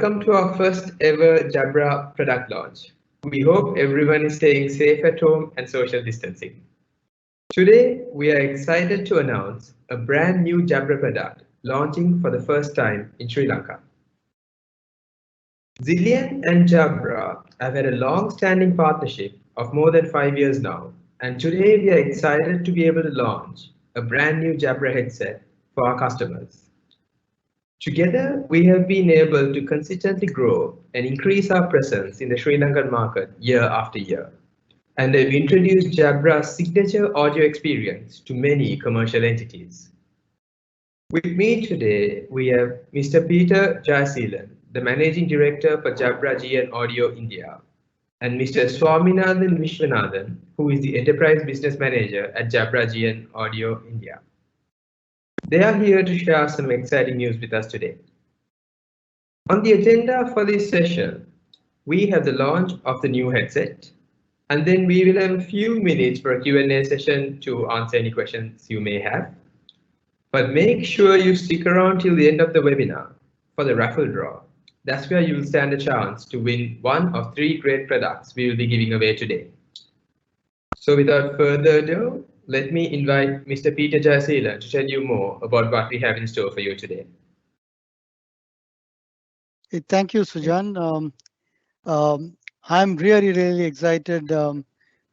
Welcome to our first ever Jabra product launch. We hope everyone is staying safe at home and social distancing. Today, we are excited to announce a brand new Jabra product launching for the first time in Sri Lanka. ZILLIOne and Jabra have had a long-standing partnership of more than 5 years now, and today we are excited to be able to launch a brand new Jabra headset for our customers. Together, we have been able to consistently grow and increase our presence in the Sri Lankan market year after year. And have introduced Jabra's signature audio experience to many commercial entities. With me today, we have Mr. Peter Jayasilan, the Managing Director for Jabra GN Audio India, and Mr. Swaminathan Vishwanathan, who is the Enterprise Business Manager at Jabra GN Audio India. They are here to share some exciting news with us today. On the agenda for this session, we have the launch of the new headset, and then we will have a few minutes for a Q&A session to answer any questions you may have. But make sure you stick around till the end of the webinar for the raffle draw. That's where you'll stand a chance to win one of 3 great products we will be giving away today. So without further ado, let me invite Mr. Peter Jayasilan to tell you more about what we have in store for you today. Thank you, Sujan. I'm really excited to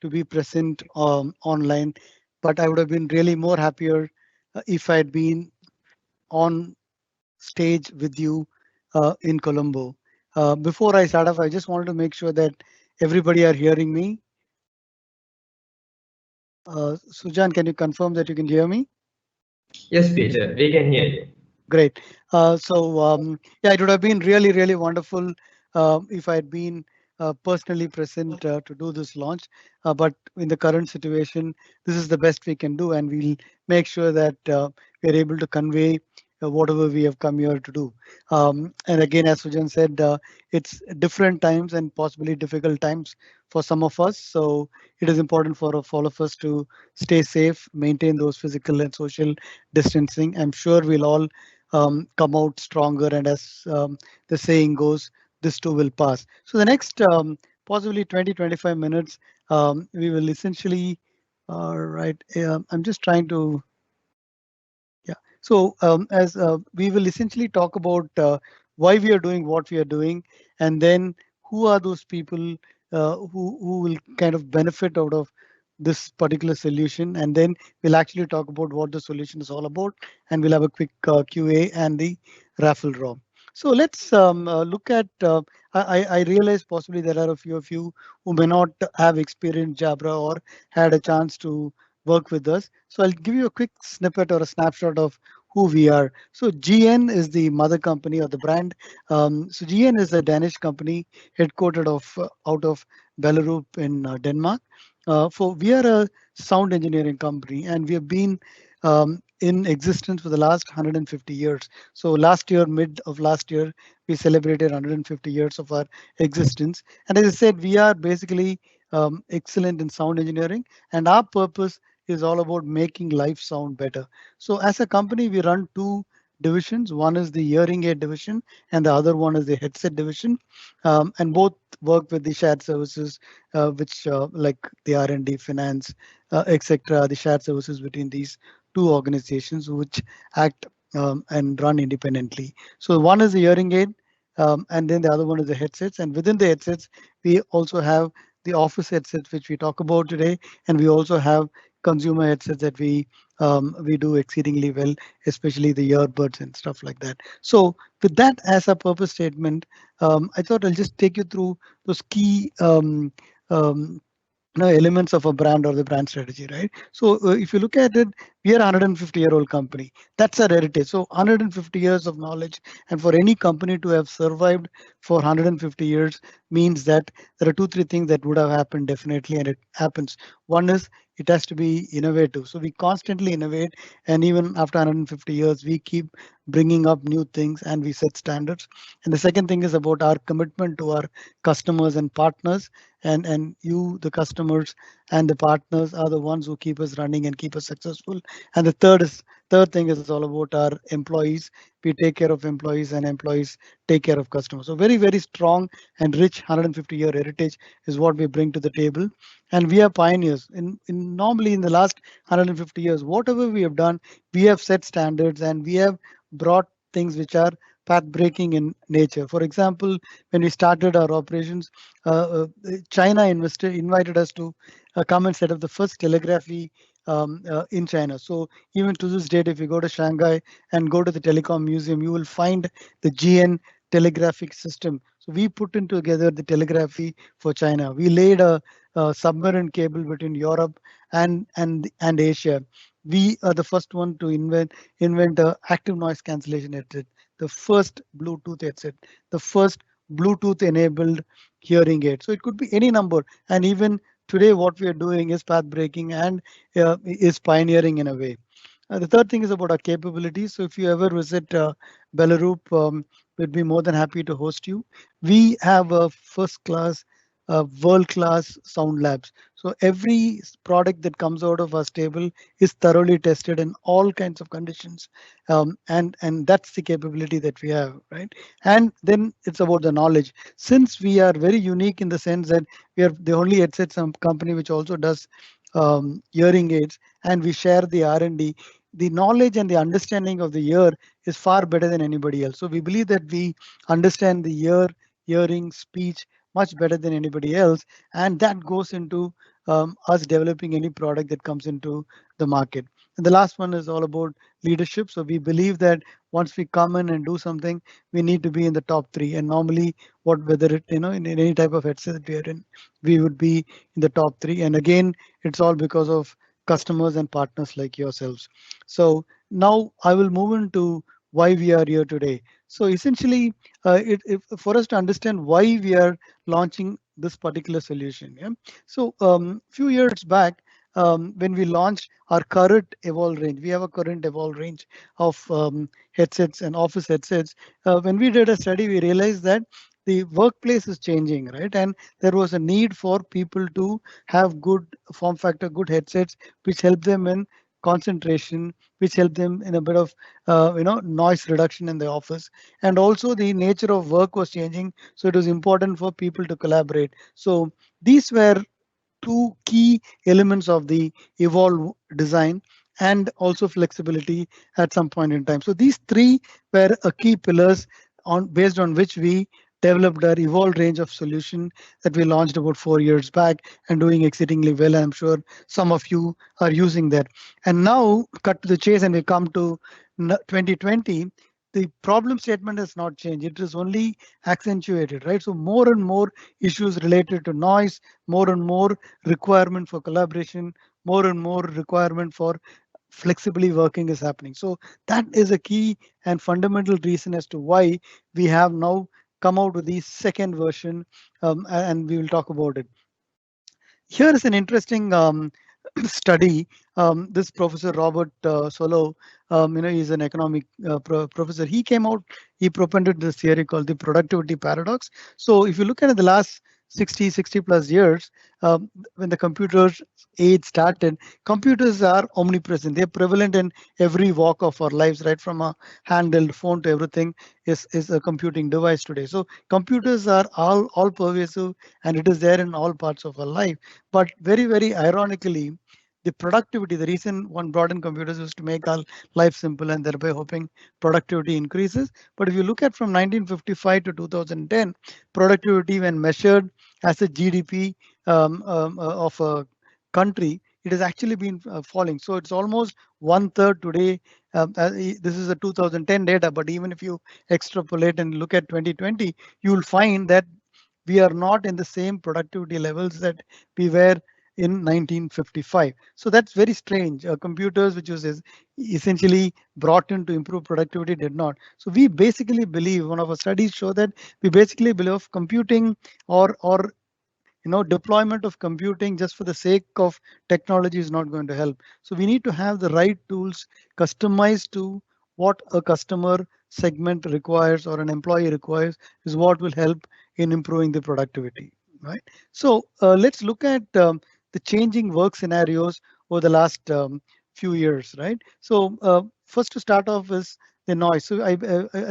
be present online, but I would have been really more happier if I had been on stage with you in Colombo. Before I start off, I just wanted to make sure that everybody are hearing me. Sujan, can you confirm that you can hear me? Yes, Peter, we can hear you. Great. Yeah, it would have been really wonderful if I had been personally present to do this launch. But in the current situation, this is the best we can do, and we'll make sure that we are able to convey whatever we have come here to do. And again, as Sujan said, it's different times and possibly difficult times for some of us. So it is important for all of us to stay safe, maintain those physical and social distancing. I'm sure we'll all come out stronger, and as the saying goes, this too will pass. So the next possibly 20-25 minutes, we will essentially, I'm just trying to, yeah. So as we will essentially talk about why we are doing what we are doing, and then who are those people who will kind of benefit out of this particular solution, and then we'll actually talk about what the solution is all about, and we'll have a quick QA and the raffle draw. So let's look at, I realize possibly there are a few of you who may not have experienced Jabra or had a chance to work with us. So I'll give you a quick snippet or a snapshot of who we are. So GN is the mother company or the brand. So GN is a Danish company headquartered out of Belarus in Denmark. We are a sound engineering company, and we have been in existence for the last 150 years. So last year, mid of last year, we celebrated 150 years of our existence. And as I said, we are basically excellent in sound engineering, and our purpose is all about making life sound better. So as a company, we run 2 divisions. One is the hearing aid division, and the other one is the headset division, and both work with the shared services, which like the R&D, finance, etc. The shared services between these 2 organizations, which act and run independently. So one is the hearing aid, and then the other one is the headsets. And within the headsets, we also have the office headsets, which we talk about today, and we also have consumer headsets that we do exceedingly well, especially the earbuds and stuff like that. So with that as a purpose statement, I thought I'll just take you through those key elements of a brand or the brand strategy, right? So if you look at it, we are a 150-year-old company. That's our heritage. So 150 years of knowledge, and for any company to have survived for 150 years means that there are 2-3 things that would have happened definitely, and it happens. One is it has to be innovative. So we constantly innovate, and even after 150 years, we keep bringing up new things and we set standards. And the second thing is about our commitment to our customers and partners. And you, the customers and the partners, are the ones who keep us running and keep us successful. And the third thing is all about our employees. We take care of employees, and employees take care of customers. So very strong and rich 150-year heritage is what we bring to the table. And we are pioneers in normally in the last 150 years. Whatever we have done, we have set standards, and we have brought things which are path breaking in nature. For example, when we started our operations, China invited us to come and set up the first telegraphy in China. So even to this date, if you go to Shanghai and go to the telecom museum, you will find the GN telegraphic system. So we put in together the telegraphy for China. We laid a submarine cable between Europe and Asia. We are the first one to invent a active noise cancellation headset, the first Bluetooth headset, the first Bluetooth enabled hearing aid. So it could be any number. And even today, what we are doing is path breaking and is pioneering in a way. The third thing is about our capabilities. So if you ever visit Belarus, we'd be more than happy to host you. We have a first class, world class sound labs. So every product that comes out of our stable is thoroughly tested in all kinds of conditions, and that's the capability that we have, right? And then it's about the knowledge. Since we are very unique in the sense that we are the only headset company which also does hearing aids, and we share the R&D. The knowledge and the understanding of the ear is far better than anybody else. So we believe that we understand the ear, hearing, speech much better than anybody else, and that goes into us developing any product that comes into the market. And the last one is all about leadership. So we believe that once we come in and do something, we need to be in the top three. And normally, whether it in any type of headset that we are in, we would be in the top three. And again, it's all because of customers and partners like yourselves. So now I will move into why we are here today. So essentially, for us to understand why we are launching this particular solution. Yeah. So few years back, when we launched our current Evolve range, we have a current Evolve range of headsets and office headsets. When we did a study, we realized that the workplace is changing, right? And there was a need for people to have good form factor, good headsets, which help them in concentration, which help them in a bit of noise reduction in the office. And also the nature of work was changing, so it was important for people to collaborate. So these were two key elements of the Evolve design, and also flexibility at some point in time. So these three were a key pillars based on which we developed our Evolve range of solution that we launched about 4 years back and doing exceedingly well. I'm sure some of you are using that. And now cut to the chase and we come to 2020. The problem statement has not changed. It is only accentuated, right? So more and more issues related to noise, more and more requirement for collaboration, more and more requirement for flexibly working is happening. So that is a key and fundamental reason as to why we have now come out with the second version, and we will talk about it. Here is an interesting study. This Professor Robert Solow, he's an economic professor. He came out, he propounded this theory called the productivity paradox. So if you look at the last 60 plus years, when the computers age started, computers are omnipresent. They're prevalent in every walk of our lives, right? From a handheld phone to everything is a computing device today. So computers are all pervasive, and it is there in all parts of our life. But very ironically, the productivity, the reason one brought in computers was to make our life simple and thereby hoping productivity increases. But if you look at from 1955 to 2010, productivity when measured as a GDP of a country, it has actually been falling. So it's almost 1/3 today. This is a 2010 data, but even if you extrapolate and look at 2020, you will find that we are not in the same productivity levels that we were in 1955. So that's very strange. Computers, which was essentially brought in to improve productivity, did not. So we basically believe, one of our studies show that we basically believe computing or deployment of computing just for the sake of technology is not going to help. So we need to have the right tools customized to what a customer segment requires or an employee requires is what will help in improving the productivity, right? So let's look at the changing work scenarios over the last few years, right? So first to start off is the noise. So I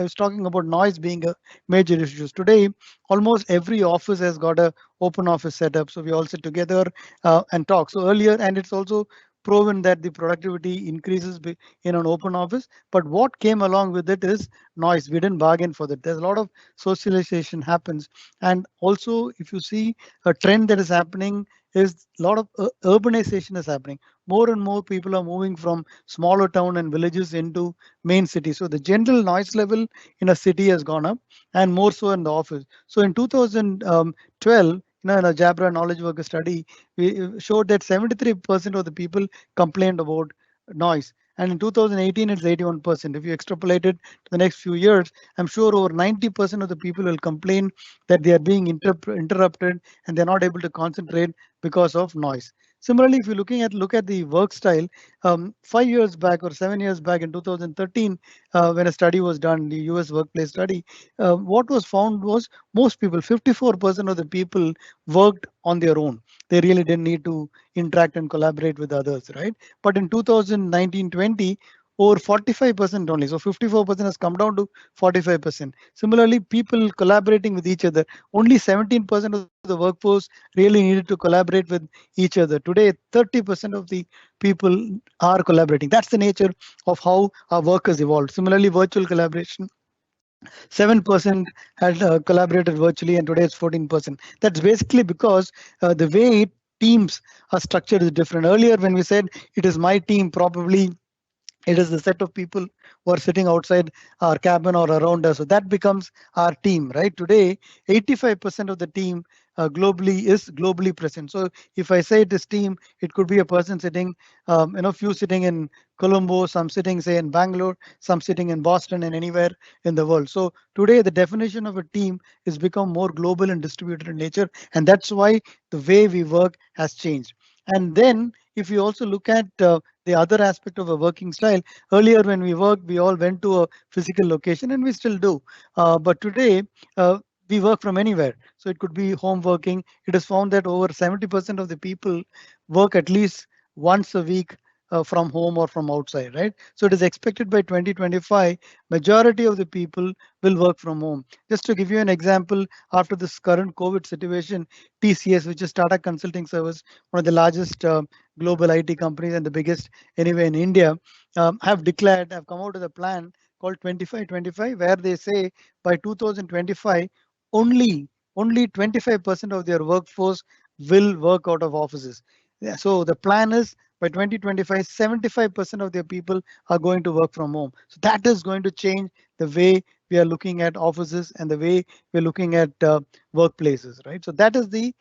was talking about noise being a major issue. Today, almost every office has got a open office setup. So we all sit together and talk. So earlier, and it's also proven that the productivity increases in an open office. But what came along with it is noise. We didn't bargain for that. There's a lot of socialization happens. And also, if you see a trend that is happening, is a lot of urbanization is happening. More and more people are moving from smaller town and villages into main cities. So the general noise level in a city has gone up, and more so in the office. So in 2012, in a Jabra knowledge worker study, we showed that 73% of the people complained about noise. And in 2018, it's 81%. If you extrapolate it to the next few years, I'm sure over 90% of the people will complain that they are being interrupted and they're not able to concentrate because of noise. Similarly, if you look at the work style, 5 years back or 7 years back in 2013, when a study was done, the US workplace study, what was found was most people, 54% of the people worked on their own. They really didn't need to interact and collaborate with others, right? But in 2019-20, over 45% only. So 54% has come down to 45%. Similarly, people collaborating with each other, only 17% of the workforce really needed to collaborate with each other. Today, 30% of the people are collaborating. That's the nature of how our work has evolved. Similarly, virtual collaboration, 7% had collaborated virtually, and today it's 14%. That's basically because the way teams are structured is different. Earlier, when we said it is my team, probably it is the set of people who are sitting outside our cabin or around us. So that becomes our team, right? Today, 85% of the team globally is globally present. So if I say it is team, it could be a person sitting, few sitting in Colombo, some sitting, say, in Bangalore, some sitting in Boston, and anywhere in the world. So today, the definition of a team is become more global and distributed in nature, and that's why the way we work has changed. And then, if you also look at the other aspect of a working style, earlier when we worked, we all went to a physical location, and we still do. But today, we work from anywhere. So it could be home working. It is found that over 70% of the people work at least once a week from home or from outside, right? So it is expected by 2025, majority of the people will work from home. Just to give you an example, after this current COVID situation, TCS, which is Tata Consulting Service, one of the largest global IT companies and the biggest anyway in India, have come out with a plan called 25-25, where they say by 2025, only only 25% of their workforce will work out of offices. Yeah, so the plan is by 2025, 75% of their people are going to work from home. So that is going to change the way we are looking at offices and the way we're looking at workplaces, right? So that is the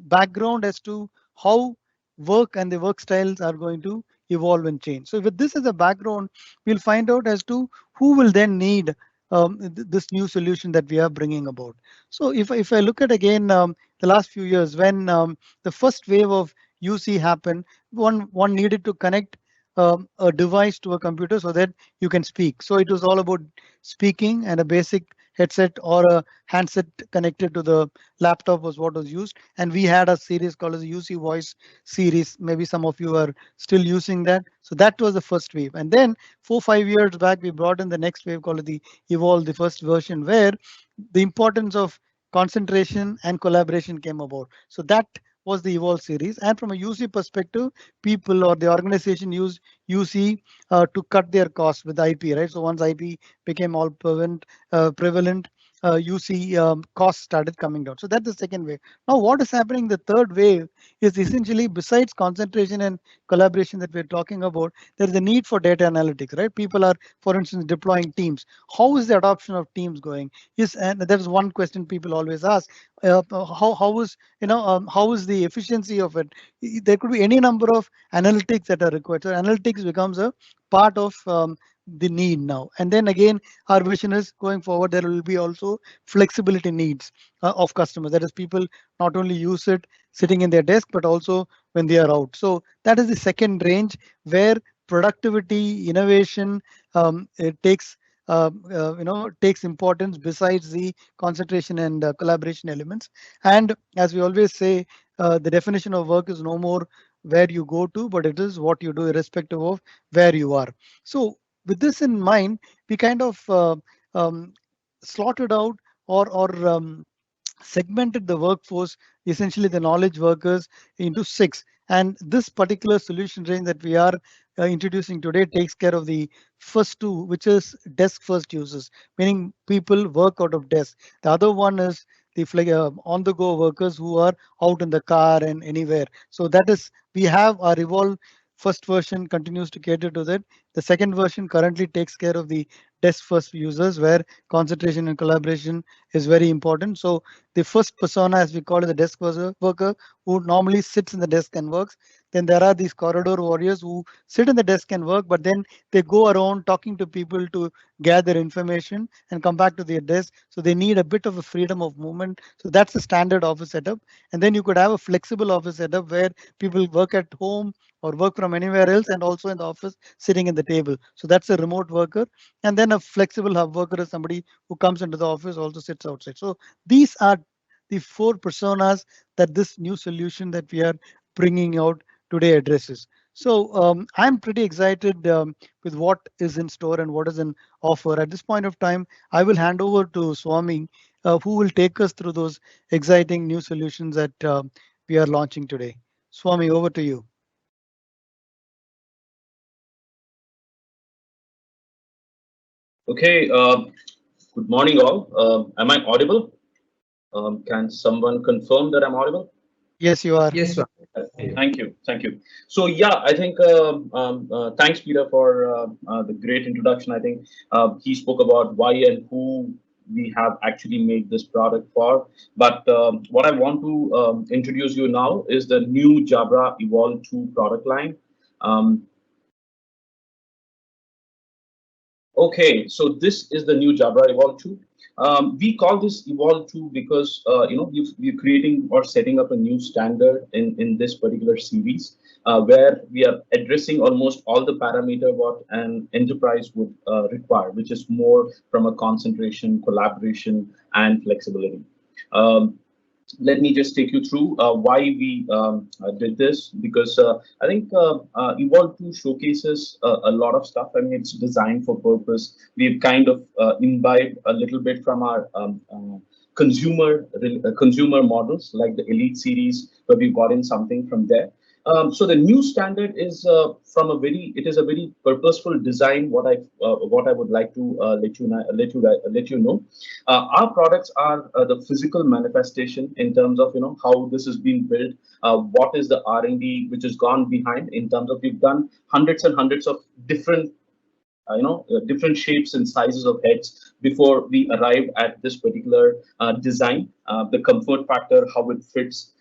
background as to how work and the work styles are going to evolve and change. So with this as a background, we'll find out as to who will then need this new solution that we are bringing about. So if I look at again the last few years, when the first wave of UC happened, one needed to connect a device to a computer so that you can speak. So it was all about speaking, and a basic headset or a handset connected to the laptop was what was used. And we had a series called as the UC Voice series. Maybe some of you are still using that. So that was the first wave. And then 4-5 years back, we brought in the next wave called the Evolve, the first version, where the importance of concentration and collaboration came about. So that was the Evolve series. And from a UC perspective, people or the organization used UC to cut their costs with IP, right? So once IP became all prevalent, UC costs started coming down. So that's the second wave. Now, what is happening? The third wave is essentially, besides concentration and collaboration that we're talking about, there is a need for data analytics, right? People are, for instance, deploying teams. How is the adoption of teams going? And that is one question people always ask. How is the efficiency of it? There could be any number of analytics that are required. So analytics becomes a part of the need now. And then again, our vision is going forward, there will be also flexibility needs of customers. That is, people not only use it sitting in their desk, but also when they are out. So that is the second range where productivity, innovation, it takes importance besides the concentration and collaboration elements. And as we always say, the definition of work is no more where you go to, but it is what you do irrespective of where you are. So with this in mind, we kind of um, slotted out or segmented the workforce, essentially the knowledge workers, into six. And this particular solution range that we are introducing today takes care of the first two, which is desk first users, meaning people work out of desk. The other one is the on the go workers who are out in the car and anywhere. So that is, we have our Evolve first version continues to cater to that. The second version currently takes care of the desk first users, where concentration and collaboration is very important. So the first persona, as we call it, the desk worker, who normally sits in the desk and works. Then there are these corridor warriors who sit in the desk and work, but then they go around talking to people to gather information and come back to their desk. So they need a bit of a freedom of movement. So that's the standard office setup. And then you could have a flexible office setup where people work at home or work from anywhere else and also in the office sitting in the table. So that's a remote worker. And then a flexible hub worker is somebody who comes into the office, also sits outside. So these are the four personas that this new solution that we are bringing out today addresses. So I'm pretty excited with what is in store and what is in offer. At this point of time, I will hand over to Swami, who will take us through those exciting new solutions that we are launching today. Swami, over to you. Okay, good morning all. Am I audible? Can someone confirm that I'm audible? Yes, you are. Yes, sir. Thank you, thank you. So yeah, I think thanks Peter for the great introduction. I think he spoke about why and who we have actually made this product for. But what I want to introduce you now is the new Jabra Evolve2 product line. Okay, so this is the new Jabra Evolve2. We call this Evolve2 because we're creating or setting up a new standard in this particular series, where we are addressing almost all the parameter what an enterprise would require, which is more from a concentration, collaboration, and flexibility. Um, Let me just take you through why we did this, because I think Evolve2 showcases a lot of stuff. I mean, it's designed for purpose. We've kind of imbibed a little bit from our consumer models like the Elite series, but we've gotten something from there. So the new standard is it is a very purposeful design. What I would like to let you know. Our products are the physical manifestation in terms of how this is being built. What is the R&D which has gone behind in terms of we've done hundreds and hundreds of different different shapes and sizes of heads before we arrive at this particular design, the comfort factor, how it fits.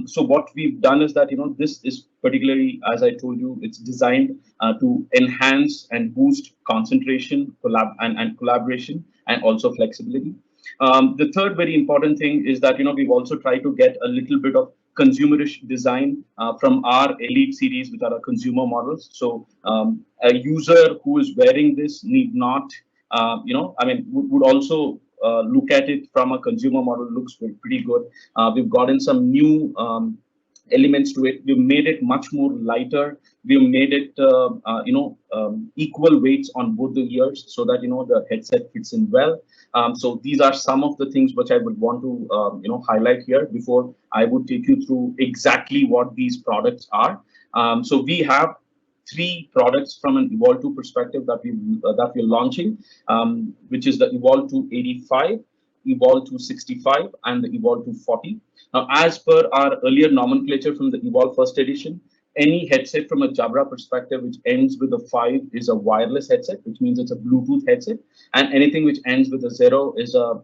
So what we've done is that this is particularly, as I told you, it's designed to enhance and boost concentration, and collaboration, and also flexibility. The third very important thing is that we've also tried to get a little bit of consumerish design from our Elite series, which are our consumer models. So a user who is wearing this need not, I mean, would also look at it from a consumer model. Looks pretty good. We've gotten some new elements to it. We've made it much more lighter. We've made it equal weights on both the ears, so that the headset fits in well. So these are some of the things which I would want to highlight here before I would take you through exactly what these products are. So we have three products from an Evolve2 perspective that we're launching, which is the Evolve2 85, Evolve2 65, and the Evolve2 40. Now, as per our earlier nomenclature from the Evolve first edition, any headset from a Jabra perspective which ends with a 5 is a wireless headset, which means it's a Bluetooth headset, and anything which ends with a 0 is a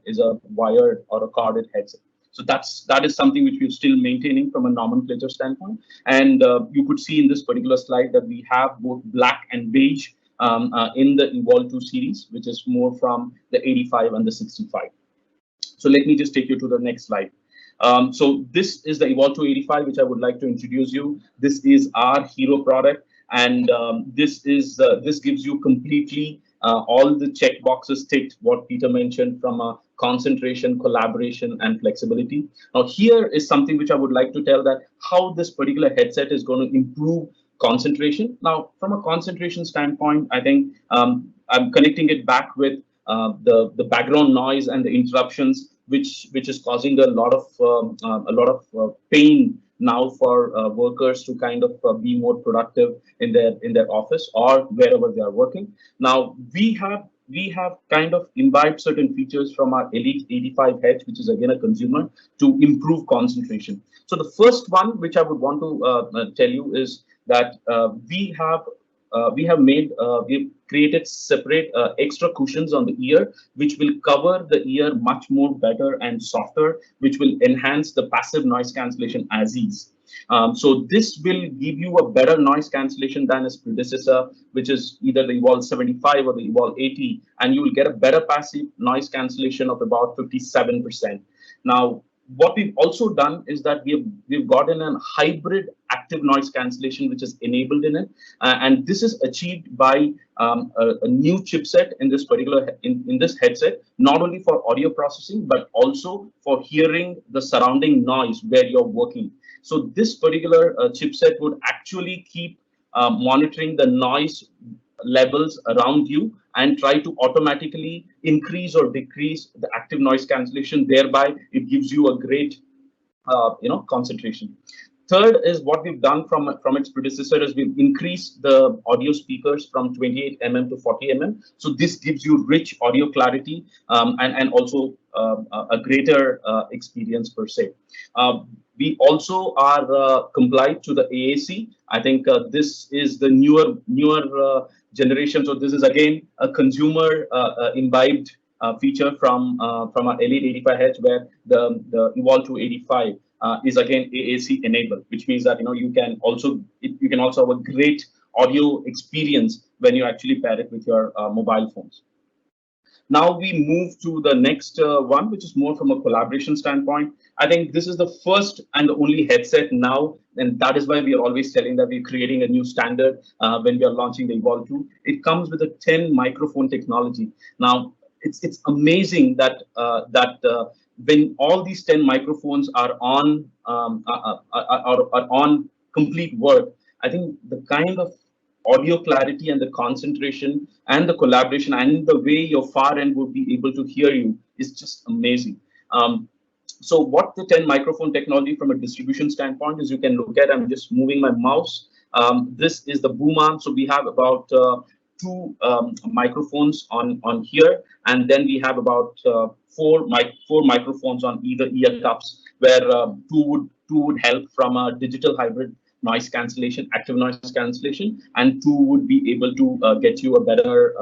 wired or a corded headset. So that is something which we're still maintaining from a nomenclature standpoint. And you could see in this particular slide that we have both black and beige in the Evolve2 series, which is more from the 85 and the 65. So let me just take you to the next slide. So this is the Evolve2 85, which I would like to introduce you. This is our hero product, and this gives you completely all the check boxes ticked, what Peter mentioned, from a concentration, collaboration, and flexibility. Now, here is something which I would like to tell, that how this particular headset is going to improve concentration. Now, from a concentration standpoint, I think I'm connecting it back with the background noise and the interruptions, which is causing a lot of pain now for workers to kind of be more productive in their office or wherever they are working. Now we have kind of imbibed certain features from our Elite 85H, which is again a consumer, to improve concentration. So the first one, which I would want to tell you, is that we've created separate extra cushions on the ear, which will cover the ear much more better and softer, which will enhance the passive noise cancellation as is. So this will give you a better noise cancellation than its predecessor, which is either the Evolve 75 or the Evolve 80, and you will get a better passive noise cancellation of about 57%. Now, what we've also done is that we've gotten a hybrid active noise cancellation, which is enabled in it, and this is achieved by a new chipset in this particular in this headset, not only for audio processing but also for hearing the surrounding noise where you're working. So this particular chipset would actually keep monitoring the noise levels around you and try to automatically increase or decrease the active noise cancellation. Thereby, it gives you a great concentration. Third is what we've done from its predecessor is we've increased the audio speakers from 28 mm to 40 mm. So this gives you rich audio clarity and also a greater experience per se. We also are complied to the AAC. I think this is the newer generation. So this is again a consumer imbibed feature from our Elite 85H, where the Evolve2 85 is again AAC enabled, which means that you can also have a great audio experience when you actually pair it with your mobile phones. Now we move to the next one, which is more from a collaboration standpoint. I think this is the first and the only headset now, and that is why we are always telling that we're creating a new standard when we are launching the Evolve2. It comes with a 10 microphone technology. Now it's amazing that when all these 10 microphones are on complete work, I think the kind of audio clarity and the concentration and the collaboration and the way your far end would be able to hear you is just amazing. So what the 10 microphone technology from a distribution standpoint is, you can look at, I'm just moving my mouse. This is the boom arm. So we have about two microphones on here, and then we have about four microphones on either ear cups, where two would help from a digital hybrid noise cancellation, active noise cancellation, and two would be able to get you a better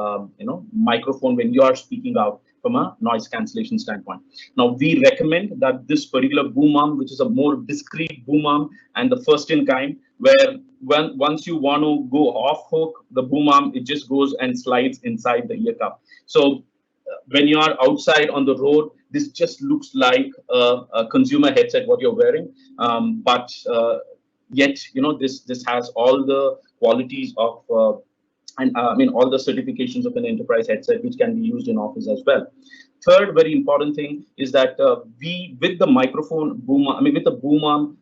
microphone when you are speaking out from a noise cancellation standpoint. Now we recommend that this particular boom arm, which is a more discrete boom arm and the first in kind, where once you want to go off hook the boom arm, it just goes and slides inside the ear cup. So when you are outside on the road, this just looks like a consumer headset what you're wearing, but yet this has all the qualities of all the certifications of an enterprise headset, which can be used in office as well. Third very important thing is that with the microphone boom, with the boom arm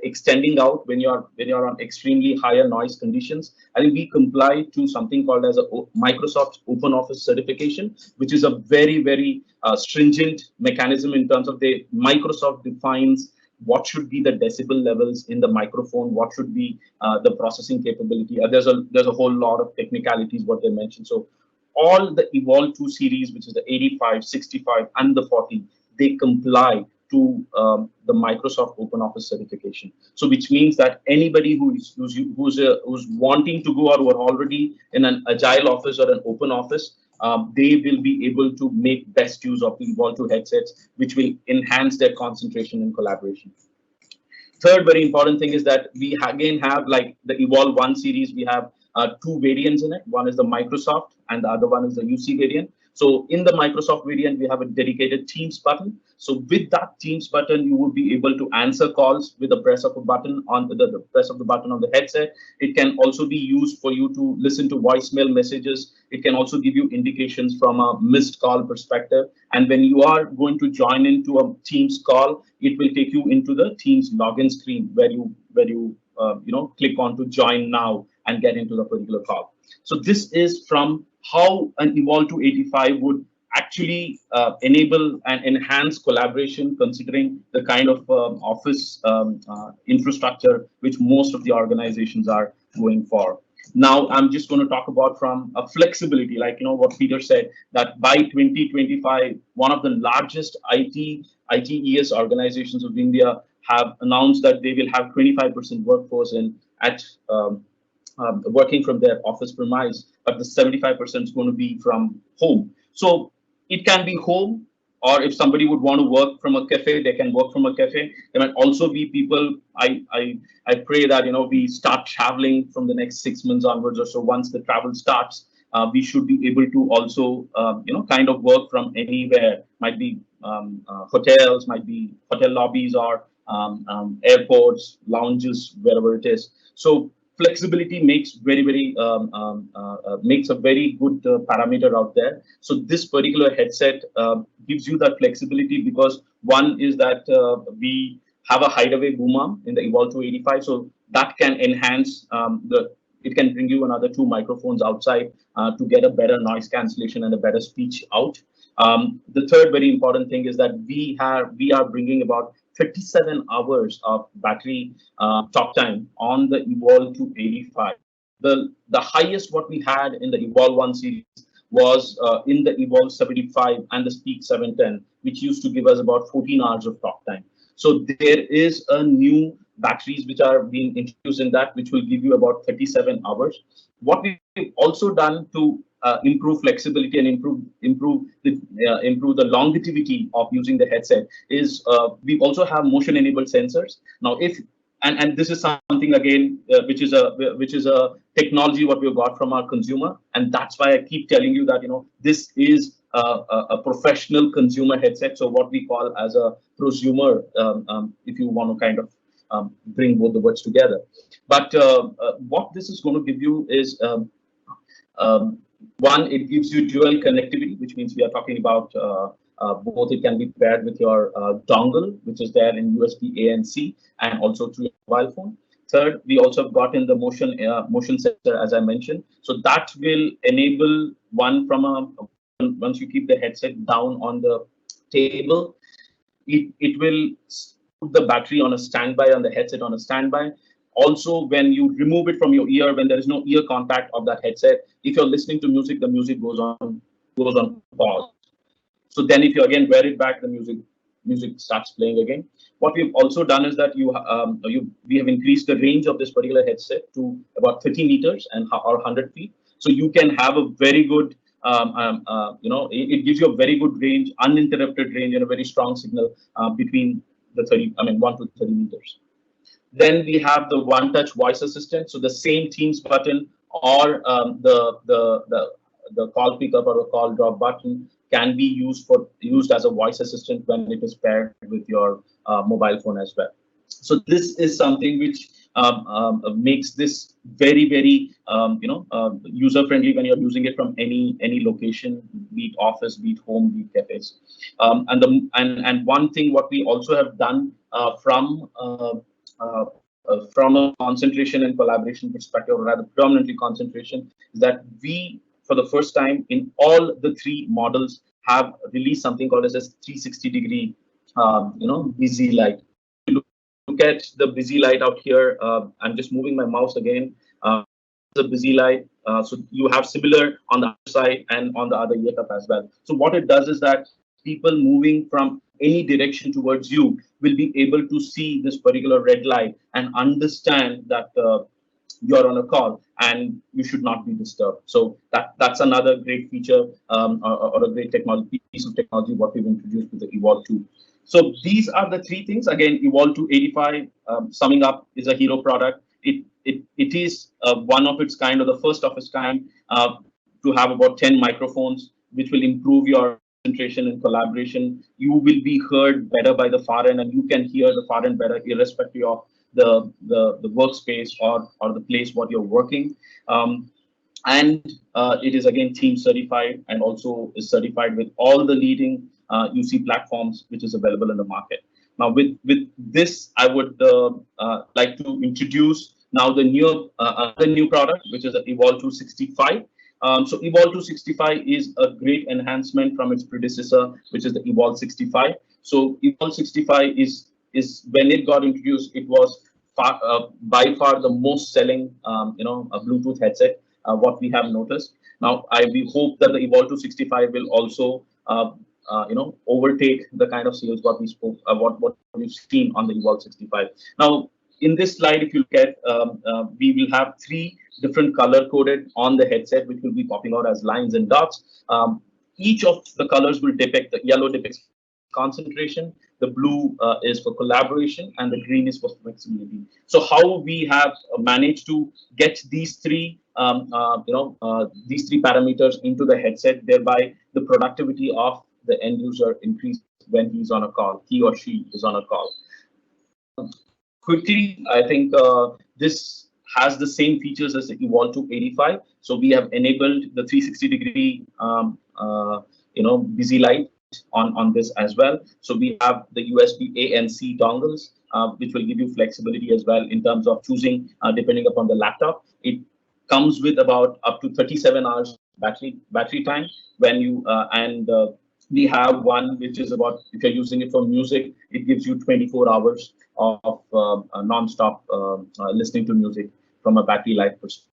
extending out when you're on extremely higher noise conditions, I think we comply to something called as a Microsoft Open Office certification, which is a very stringent mechanism in terms of Microsoft defines what should be the decibel levels in the microphone, what should be the processing capability. There's a whole lot of technicalities what they mentioned. So all the Evolve2 series, which is the 85, 65, and the 40, they comply to the Microsoft Open Office certification. So which means that anybody who's wanting to go, or who are already in an agile office or an open office, they will be able to make best use of the Evolve2 headsets, which will enhance their concentration and collaboration. Third very important thing is that we again have, like the Evolve1 series, we have two variants in it. One is the Microsoft and the other one is the UC variant. So in the Microsoft variant, we have a dedicated Teams button. So with that Teams button, you will be able to answer calls with the press of a button on the press of the button on the headset. It can also be used for you to listen to voicemail messages. It can also give you indications from a missed call perspective. And when you are going to join into a Teams call, it will take you into the Teams login screen where you click on to join now and get into the particular call. So this is from how an Evolve2 85 would actually enable and enhance collaboration, considering the kind of office infrastructure which most of the organizations are going for. Now, I'm just going to talk about from a flexibility, like what Peter said, that by 2025, one of the largest ITES organizations of India have announced that they will have 25% workforce working from their office premise, but the 75% is going to be from home. So it can be home, or if somebody would want to work from a cafe, they can work from a cafe. There might also be people. I pray that we start traveling from the next 6 months onwards or so. Once the travel starts, we should be able to also kind of work from anywhere. Might be hotels, might be hotel lobbies, or airports, lounges, wherever it is. So flexibility makes makes a very good parameter out there. So this particular headset gives you that flexibility because one is that we have a hideaway boom arm in the Evolve2 85, so that can enhance it can bring you another 2 microphones outside to get a better noise cancellation and a better speech out. The third very important thing is that we are bringing about 37 hours of battery talk time on the Evolve2 85. The highest what we had in the Evolve1 series was in the Evolve75 and the Speak 710, which used to give us about 14 hours of talk time. So there is a new batteries which are being introduced in that, which will give you about 37 hours. What we've also done to improve flexibility and improve the longevity of using the headset is we also have motion enabled sensors. Now, and this is something again which is a technology what we've got from our consumer, and that's why I keep telling you that this is a professional consumer headset. So what we call as a prosumer, if you want to kind of bring both the words together. But what this is going to give you is one, it gives you dual connectivity, which means we are talking about both. It can be paired with your dongle, which is there in USB A and C, and also through your mobile phone. Third, we also have got in the motion sensor, as I mentioned. So that will enable one from once you keep the headset down on the table, it will put the battery on a standby, on the headset on a standby. Also, when you remove it from your ear, when there is no ear contact of that headset, if you're listening to music, the music goes on pause. So then if you again wear it back, the music starts playing again. What we've also done is that we have increased the range of this particular headset to about 30 meters or 100 feet. So you can have a very good, it gives you a very good range, uninterrupted range, and a very strong signal between the 1 to 30 meters. Then we have the Onetouch voice assistant. So the same Teams button or the call pickup or the call drop button can be used as a voice assistant when it is paired with your mobile phone as well. So this is something which makes this very, very user friendly when you're using it from any location, be it office, be it home, be it cafes. And one thing what we also have done from a concentration and collaboration perspective, or rather predominantly concentration, is that we, for the first time in all the 3 models, have released something called as a 360-degree, busy light. Look at the busy light out here. I'm just moving my mouse again. The busy light. So you have similar on the other side and on the other ear cup as well. So what it does is that people moving from any direction towards you will be able to see this particular red light and understand that you're on a call and you should not be disturbed. So that's another great feature or a great piece of technology what we've introduced with the Evolve2. So these are the 3 things. Again, Evolve2 85, summing up, is a hero product. It is one of its kind, or the first of its kind, to have about 10 microphones, which will improve your concentration and collaboration. You will be heard better by the far end, and you can hear the far end better, irrespective of the workspace or the place what you're working. And it is again team certified, and also is certified with all the leading UC platforms which is available in the market. Now with this, I would like to introduce now the new product, which is the Evolve 265. So Evolve 265 is a great enhancement from its predecessor, which is the Evolve 65. So Evolve 65 is when it got introduced, it was by far the most selling a Bluetooth headset. What we have noticed. Now, we hope that the Evolve 265 will also overtake the kind of sales what we spoke what we've seen on the Evolve 65. Now, in this slide, if you look at, we will have 3 different color coded on the headset, which will be popping out as lines and dots. Each of the colors will depict, the yellow depicts concentration, the blue is for collaboration, and the green is for flexibility. So how we have managed to get these 3 these 3 parameters into the headset, thereby the productivity of the end user increase when he's on a call, he or she is on a call. Quickly, I think this has the same features as the Evolve 285. So we have enabled the 360-degree busy light on this as well. So we have the USB A and C dongles, which will give you flexibility as well in terms of choosing depending upon the laptop. It comes with about up to 37 hours battery time when you we have one which is about, if you're using it for music, it gives you 24 hours of non-stop listening to music from a battery life perspective.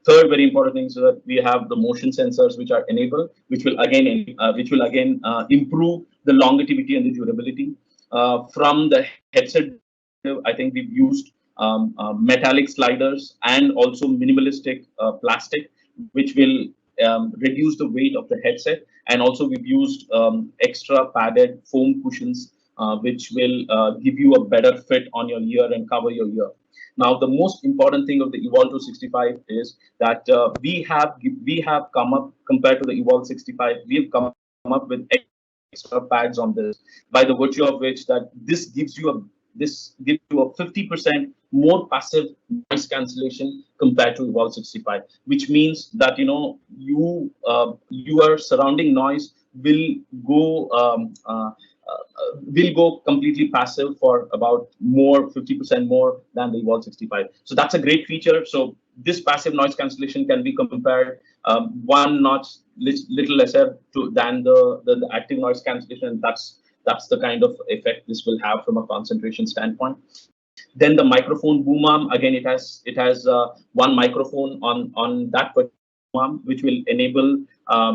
Third very important thing is that we have the motion sensors which are enabled, which will again improve the longevity and the durability. From the headset, I think we've used metallic sliders and also minimalistic plastic, which will reduce the weight of the headset. And also we've used extra padded foam cushions, which will give you a better fit on your ear and cover your ear. Now, the most important thing of the Evolve 265 is that we have come up, compared to the Evolve 65, we've come up with extra pads on this, by the virtue of which that this gives you a 50% more passive noise cancellation compared to Evolve 65, which means that your surrounding noise will go completely passive for about 50% more than the Evolve 65. So that's a great feature. So this passive noise cancellation can be compared one notch little lesser than the active noise cancellation. That's the kind of effect this will have from a concentration standpoint. Then the microphone boom arm, again, it has one microphone on that particular boom arm, which will enable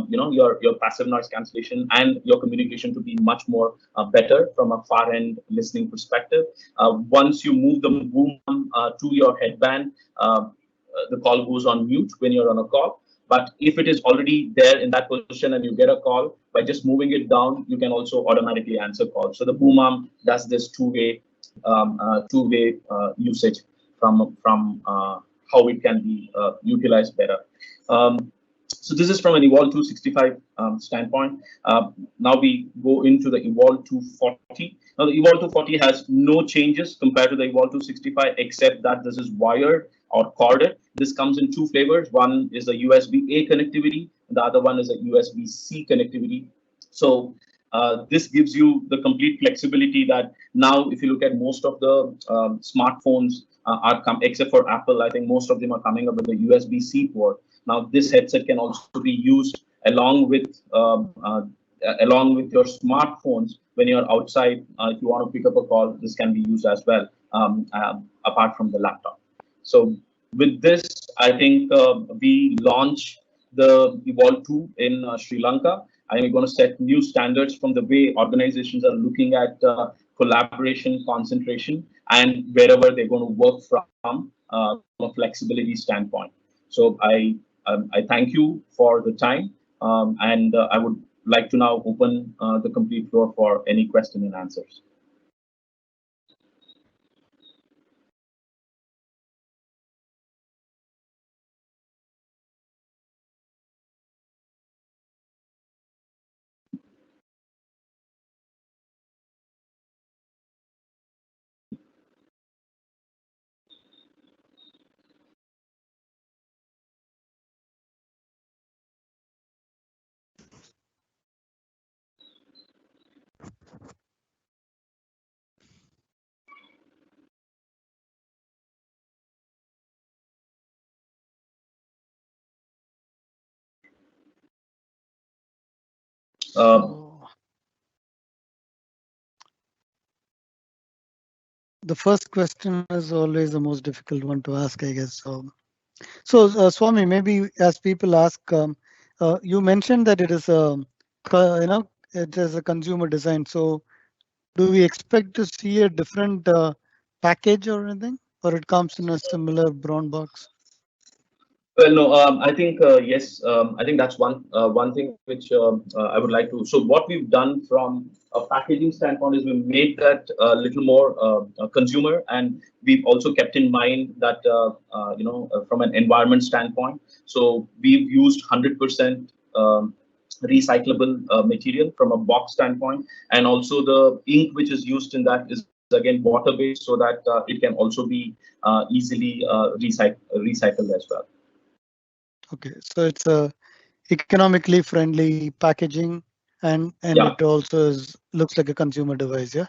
your passive noise cancellation and your communication to be much more better from a far end listening perspective. Once you move the boom arm to your headband, the call goes on mute when you're on a call. But if it is already there in that position and you get a call, by just moving it down, you can also automatically answer calls. So the boom arm does this two-way usage from how it can be utilized better. So this is from an Evolve 265 standpoint. Now we go into the Evolve 240. Now the Evolve 240 has no changes compared to the Evolve 265, except that this is wired or corded. This comes in 2 flavors. One is the USB-A connectivity, and the other one is a USB-C connectivity. So this gives you the complete flexibility that now, if you look at most of the smartphones except for Apple, I think most of them are coming up with a USB-C port. Now, this headset can also be used along with your smartphones when you're outside. If you want to pick up a call, this can be used as well, apart from the laptop. So with this, I think we launch the Evolve 2 in Sri Lanka. I am going to set new standards from the way organizations are looking at collaboration, concentration, and wherever they're going to work from a flexibility standpoint. So I thank you for the time, and I would like to now open the complete floor for any question and answers. The first question is always the most difficult one to ask, I guess. Swami, maybe as people ask, you mentioned that it is a, it is a consumer design. So, do we expect to see a different package or anything, or it comes in a similar brown box? Well, no, I think yes. I think that's one thing which I would like to. So what we've done from a packaging standpoint is we made that a little more consumer, and we've also kept in mind that from an environment standpoint. So we've used 100% recyclable material from a box standpoint, and also the ink which is used in that is again water based, so that it can also be easily recycled as well. Okay, so it's a economically friendly packaging, and Yeah. it also looks like a consumer device, yeah.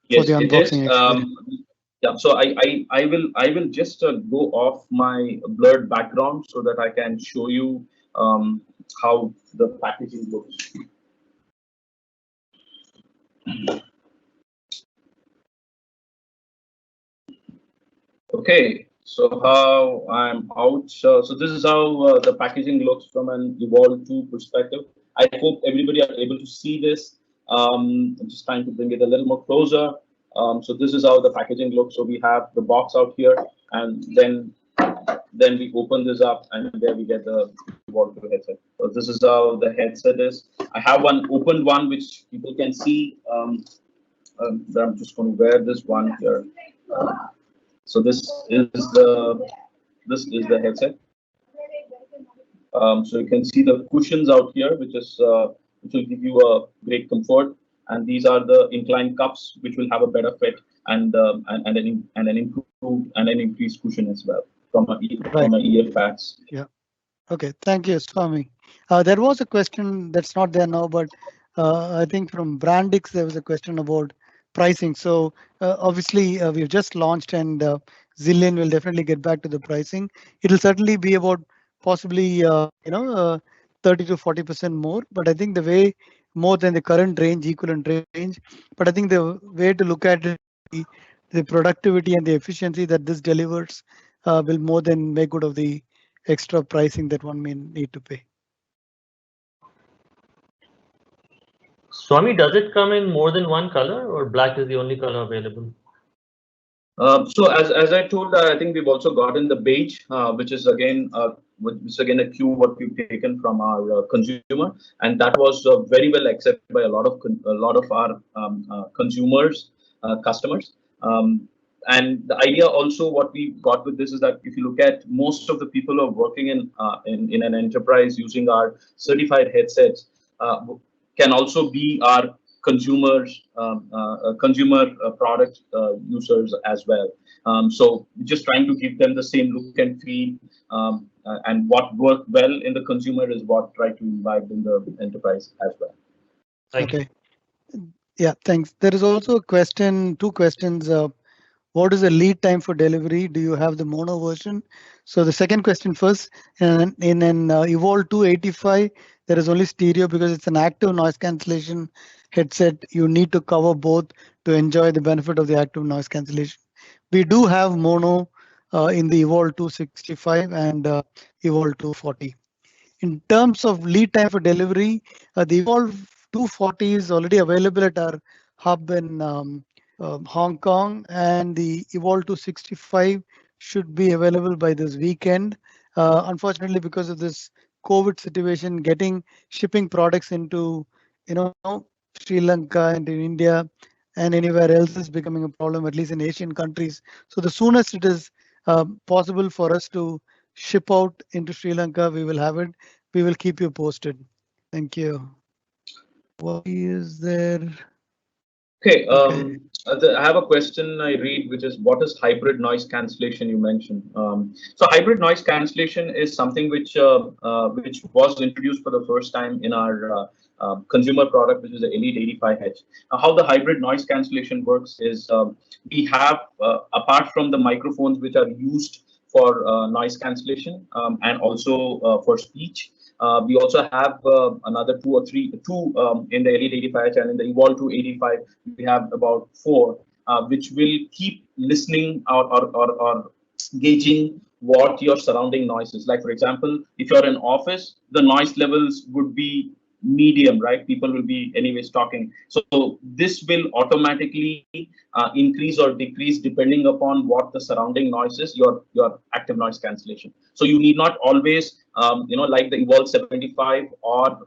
Yes, For the it is. unboxing experience. Yeah. So I will just go off my blurred background so that I can show you how the packaging looks. Okay. So how I'm out. So this is how the packaging looks from an Evolve2 perspective. I hope everybody are able to see this. I'm just trying to bring it a little more closer. So this is how the packaging looks. So we have the box out here, and then we open this up, and there we get the Evolve2 headset. So this is how the headset is. I have one opened one which people can see. I'm just going to wear this one here. So this is the headset. So you can see the cushions out here, which will give you a great comfort. And these are the inclined cups, which will have a better fit and an improved and an increased cushion as well from a ear pads. Yeah. Okay. Thank you, Swami. There was a question that's not there now, but I think from Brandix there was a question about pricing. So obviously we've just launched, and ZILLIONe will definitely get back to the pricing. It'll certainly be about possibly 30 to 40% more, but I think the way more than the current range, equivalent range. But I think the way to look at it, the productivity and the efficiency that this delivers will more than make good of the extra pricing that one may need to pay. Swami, does it come in more than one color, or black is the only color available? So as I told, I think we've also gotten the beige, which is again a cue what we've taken from our consumer, and that was very well accepted by a lot of our consumers, customers. And the idea also what we got with this is that if you look at most of the people who are working in an enterprise using our certified headsets, can also be our consumer product users as well. So just trying to give them the same look and feel, and what worked well in the consumer is what try to imbibe in the enterprise as well. Thank you. Yeah, thanks. There is also a question, two questions. What is the lead time for delivery? Do you have the mono version? So the second question first, in an Evolve2 85, there is only stereo because it's an active noise cancellation headset. You need to cover both to enjoy the benefit of the active noise cancellation. We do have mono in the Evolve2 65 and Evolve2 40. In terms of lead time for delivery, the Evolve 240 is already available at our hub in Hong Kong, and the Evolve 265 should be available by this weekend. Unfortunately, because of this COVID situation, getting shipping products into Sri Lanka and in India and anywhere else is becoming a problem, at least in Asian countries. So the soonest it is possible for us to ship out into Sri Lanka, we will have it. We will keep you posted. Thank you. What is there? Okay. I have a question I read, which is what is hybrid noise cancellation you mentioned. So hybrid noise cancellation is something which was introduced for the first time in our consumer product, which is the Elite 85H. Now, how the hybrid noise cancellation works is we have, apart from the microphones which are used for noise cancellation and also for speech, We also have another two in the Elite 85 and in the Evolve2 85. We have about 4, which will keep listening or gauging what your surrounding noise is. Like for example, if you're in office, the noise levels would be medium, right? People will be anyways talking. So this will automatically increase or decrease depending upon what the surrounding noise is, your active noise cancellation. So you need not always, like the Evolve 75 or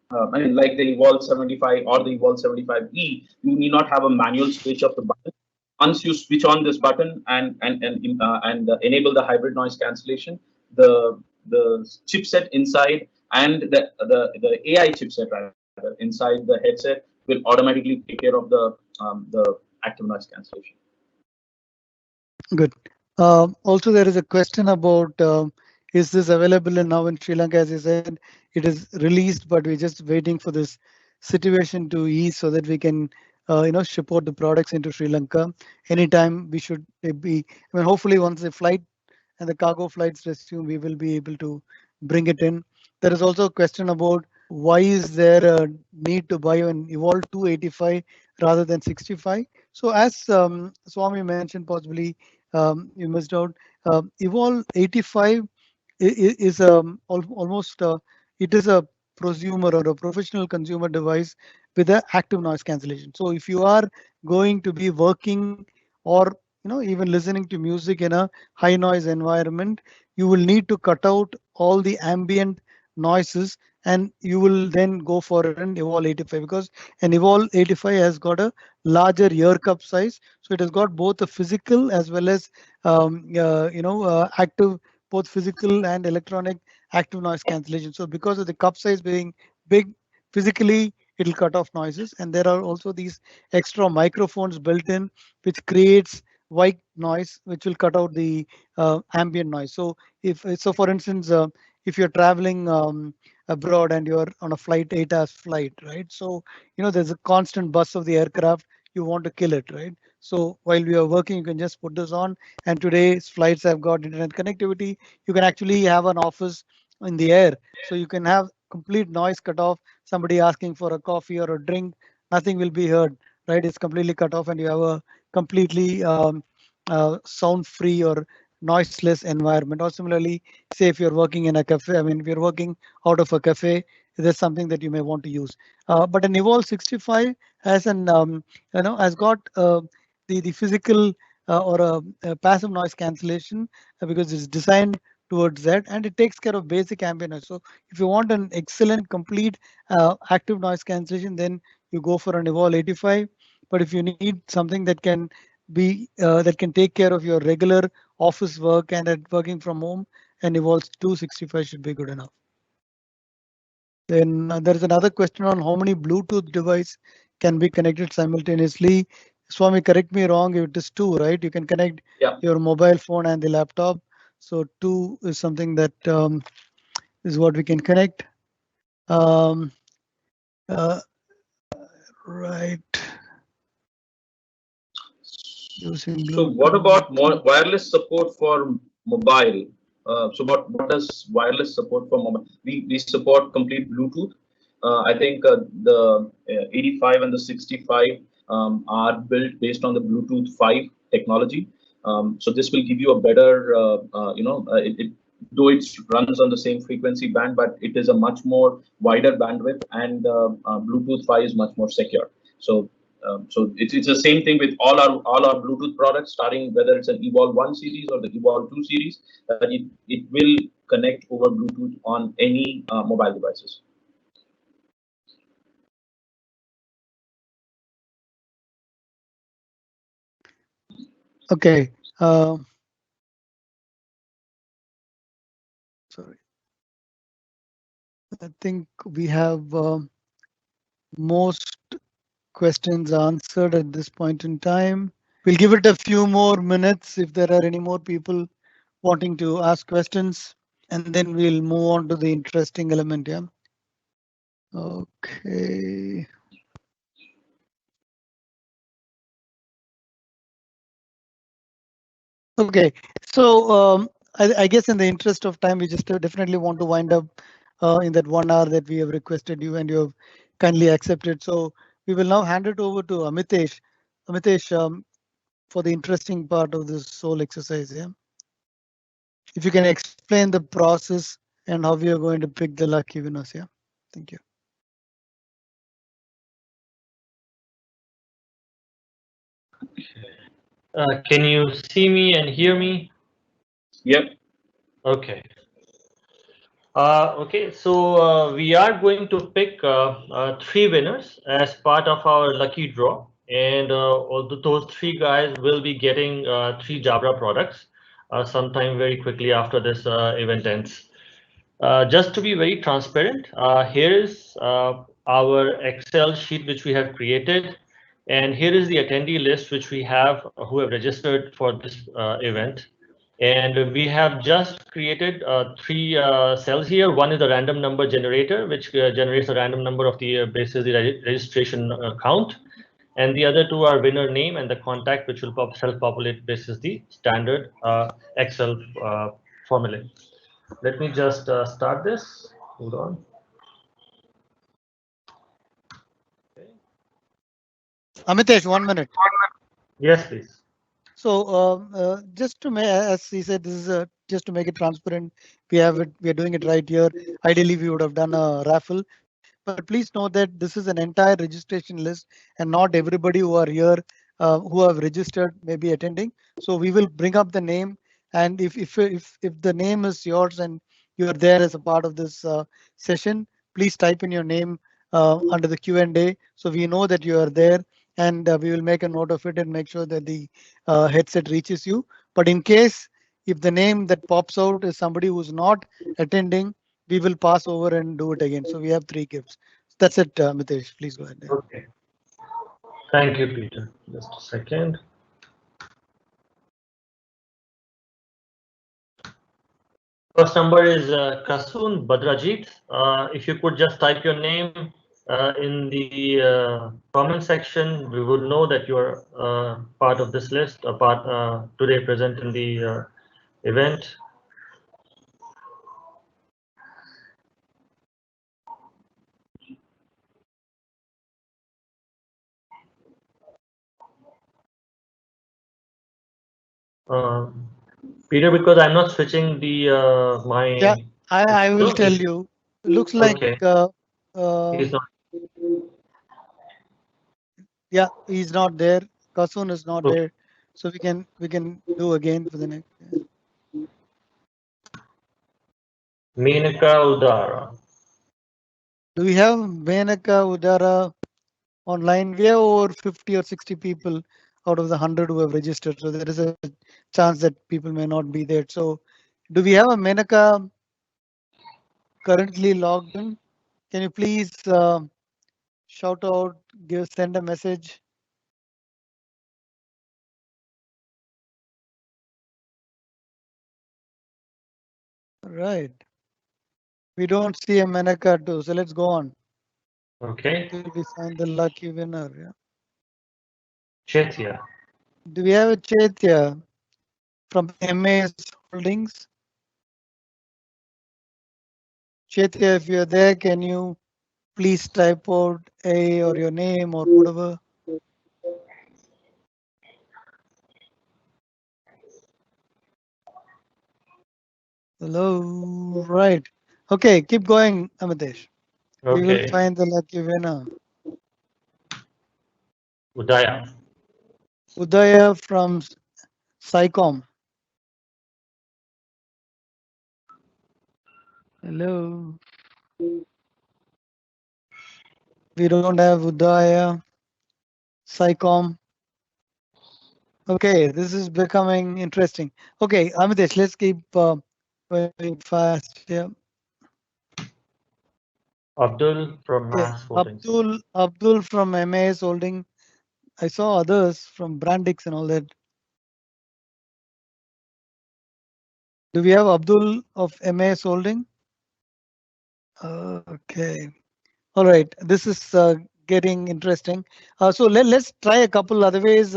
like the Evolve 75 or the Evolve 75E, you need not have a manual switch of the button. Once you switch on this button and enable the hybrid noise cancellation, the chipset inside and the AI chipset rather inside the headset will automatically take care of the active noise cancellation. Good. Also, there is a question about is this available now in Sri Lanka? As you said, it is released, but we're just waiting for this situation to ease so that we can ship out the products into Sri Lanka. Anytime we should be. I mean, hopefully once the flight and the cargo flights resume, we will be able to bring it in. There is also a question about why is there a need to buy an Evolve 285 rather than 65. So as Swami mentioned, possibly you missed out. Evolve 85 is almost it is a prosumer or a professional consumer device with an active noise cancellation. So if you are going to be working or even listening to music in a high noise environment, you will need to cut out all the ambient noises, and you will then go for an Evolve 85 because an Evolve 85 has got a larger ear cup size, so it has got both a physical as well as active, both physical and electronic active noise cancellation. So because of the cup size being big, physically it'll cut off noises, and there are also these extra microphones built in which creates white noise which will cut out the ambient noise. So for instance, if you're traveling abroad and you're on a flight, 8 hours flight, right? So there's a constant buzz of the aircraft, you want to kill it, right? So while we are working, you can just put this on, and today's flights have got internet connectivity. You can actually have an office in the air, so you can have complete noise cut off. Somebody asking for a coffee or a drink, nothing will be heard, right? It's completely cut off, and you have a completely sound-free or noiseless environment. Or similarly, say if you're working in a cafe, I mean, if you're working out of a cafe, there's something that you may want to use. But an Evolve 65 has has got the physical or a passive noise cancellation because it's designed towards that, and it takes care of basic ambient noise. So if you want an excellent, complete active noise cancellation, then you go for an Evolve 85. But if you need something that can be that can take care of your regular office work and at working from home, an Evolve 265 should be good enough. Then there is another question on how many Bluetooth device can be connected simultaneously. Swami, correct me wrong, it is 2, right? You can connect your mobile phone and the laptop. So 2 is something that is what we can connect. Right. So what about more wireless support for mobile? So what does wireless support for mobile? We support complete Bluetooth. I think the 85 and the 65 are built based on the Bluetooth 5 technology. So this will give you a better, though it runs on the same frequency band, but it is a much more wider bandwidth, and Bluetooth 5 is much more secure. So it's the same thing with all our Bluetooth products, starting whether it's an Evolve 1 series or the Evolve 2 series, that it will connect over Bluetooth on any mobile devices. Okay. Sorry. I think we have most questions answered at this point in time. We'll give it a few more minutes if there are any more people wanting to ask questions, and then we'll move on to the interesting element. Yeah. Okay. Okay. So I guess in the interest of time, we just definitely want to wind up in that 1 hour that we have requested you, and you have kindly accepted. So we will now hand it over to Amitesh. Amitesh, for the interesting part of this whole exercise. Yeah, if you can explain the process and how we are going to pick the lucky winners. Yeah, thank you. Can you see me and hear me? Yep. Okay. Okay, so we are going to pick three winners as part of our lucky draw, and although those three guys will be getting three Jabra products sometime very quickly after this event ends. Just to be very transparent, here is our Excel sheet which we have created, and here is the attendee list which we have who have registered for this event. And we have just created three cells here. One is a random number generator, which generates a random number of the basis the registration count. And the other two are winner name and the contact, which will self-populate basis the standard Excel formula. Let me just start this. Hold on. Okay. Amitesh, 1 minute. Yes, please. So just to make, as he said, this is just to make it transparent. We have it. We are doing it right here. Ideally, we would have done a raffle, but please know that this is an entire registration list, and not everybody who are here who have registered may be attending. So we will bring up the name, and if the name is yours and you are there as a part of this session, please type in your name under the Q&A, so we know that you are there, and we will make a note of it and make sure that the headset reaches you. But in case if the name that pops out is somebody who's not attending, we will pass over and do it again. So we have three gifts. That's it, Mitesh. Please go ahead. Okay. Thank you, Peter. Just a second. First number is Kasun Badrajit. If you could just type your name in the comment section, we would know that you are part of this list, a part today present in the event. Peter, because I'm not switching the my. Yeah, I will tell you. It looks like Okay. He's not. yeah, he's not there. Kasun is not Okay. there, so we can do again for the next. Menaka Udara. Do we have Menaka Udara online? We have over 50 or 60 people out of the 100 who have registered, so there is a chance that people may not be there. So, do we have a Menaka currently logged in? Can you please shout out, send a message? Right. We don't see a Menaka too, so let's go on. Okay. Till we find the lucky winner. Yeah. Chetia. Do we have a Chaitya from MAS Holdings? Chaitya, if you're there, can you please type out A or your name or whatever? Hello, right. Okay, keep going, Amitesh. Okay. We will find the lucky winner. Udaya. Udaya from SciComm. Hello. We don't have Udaya. SciComm. Okay, this is becoming interesting. Okay, Amitesh, let's keep going fast. Yeah. Abdul from Yeah. Mass Holdings. Abdul from MAS Holding. I saw others from Brandix and all that. Do we have Abdul of MAS Holding? Okay. All right. This is getting interesting. So let's try a couple other ways.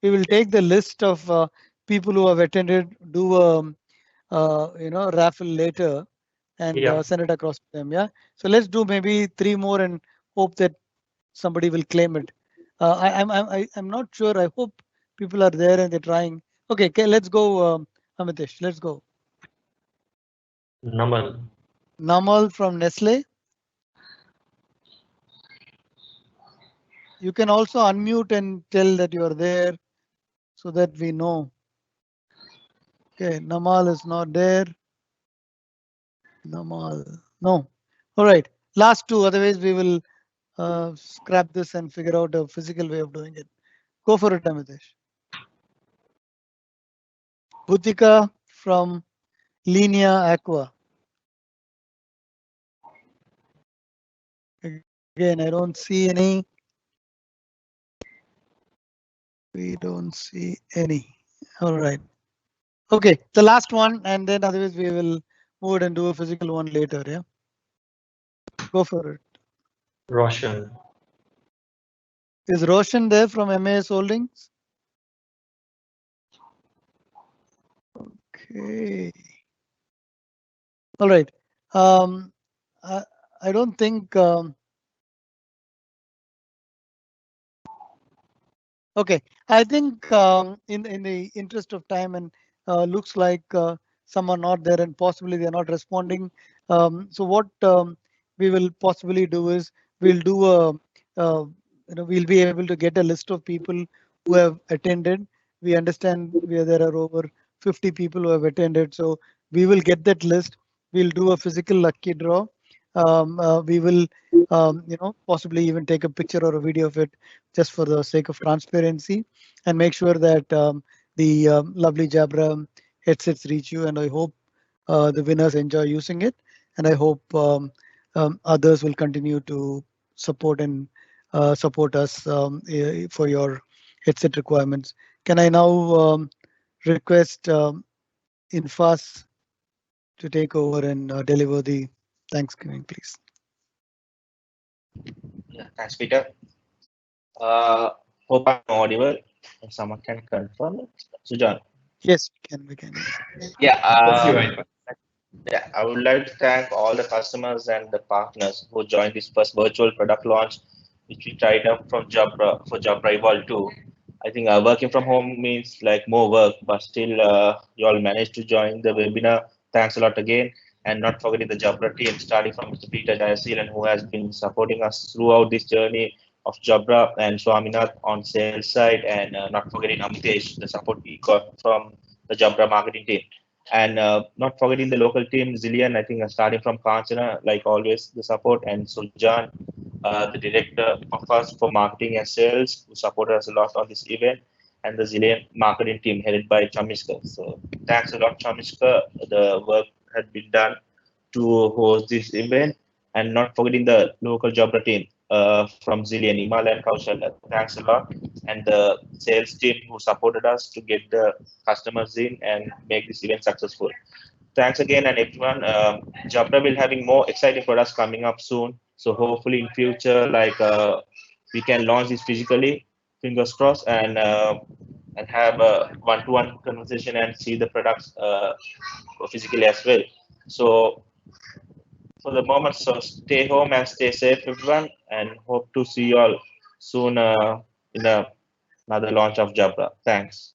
We will take the list of people who have attended, do a raffle later. and send it across to them. Yeah. So let's do maybe 3 more and hope that somebody will claim it. I'm not sure. I hope people are there and they're trying. Okay, let's go, Amitesh. Let's go. Namal. Namal from Nestle. You can also unmute and tell that you are there so that we know. Okay, Namal is not there. Namal, no. All right, last two. Otherwise, we will scrap this and figure out a physical way of doing it. Go for it, Amitesh. Bhutika from Linea Aqua. Again, I don't see any. We don't see any. All right. Okay, the last one, and then otherwise we will move and do a physical one later. Yeah. Go for it. Roshan. Is Roshan there from MAS Holdings? Okay. All right. I don't think. Okay, I think in the interest of time and looks like some are not there and possibly they're not responding. So what we will possibly do is we'll do we'll be able to get a list of people who have attended. We understand where there are over 50 people who have attended, so we will get that list. We'll do a physical lucky draw. We will possibly even take a picture or a video of it just for the sake of transparency, and make sure that the lovely Jabra headsets reach you. And I hope the winners enjoy using it, and I hope others will continue to support and support us for your headset requirements. Can I now request Infas to take over and deliver the Thanksgiving, please? Yeah, thanks, Peter. Hope I'm audible. If someone can confirm it. Sujan. Yes, we can. Yeah. That's Yeah, I would like to thank all the customers and the partners who joined this first virtual product launch, which we tried out from Jabra for Jabra Evolve2. I think working from home means like more work, but still you all managed to join the webinar. Thanks a lot again. And not forgetting the Jabra team, starting from Mr. Peter Jayaseelan, who has been supporting us throughout this journey of Jabra, and Swaminath on sales side, and not forgetting Amitesh, the support we got from the Jabra marketing team. And not forgetting the local team, ZILLIONe, I think starting from Kanchana, like always, the support, and Sujan, the director of us for marketing and sales, who supported us a lot on this event, and the ZILLIONe marketing team headed by Chamishka. So thanks a lot, Chamishka. The work had been done to host this event, and not forgetting the local Jabra team from ZILLIONe, Imal and Kaushal. Thanks a lot, and the sales team who supported us to get the customers in and make this event successful. Thanks again, and everyone. Jabra will having more exciting products coming up soon. So hopefully in future, like we can launch this physically, fingers crossed, and have a one-to-one conversation and see the products physically as well. So for the moment, so stay home and stay safe, everyone, and hope to see you all soon in another launch of Jabra. Thanks.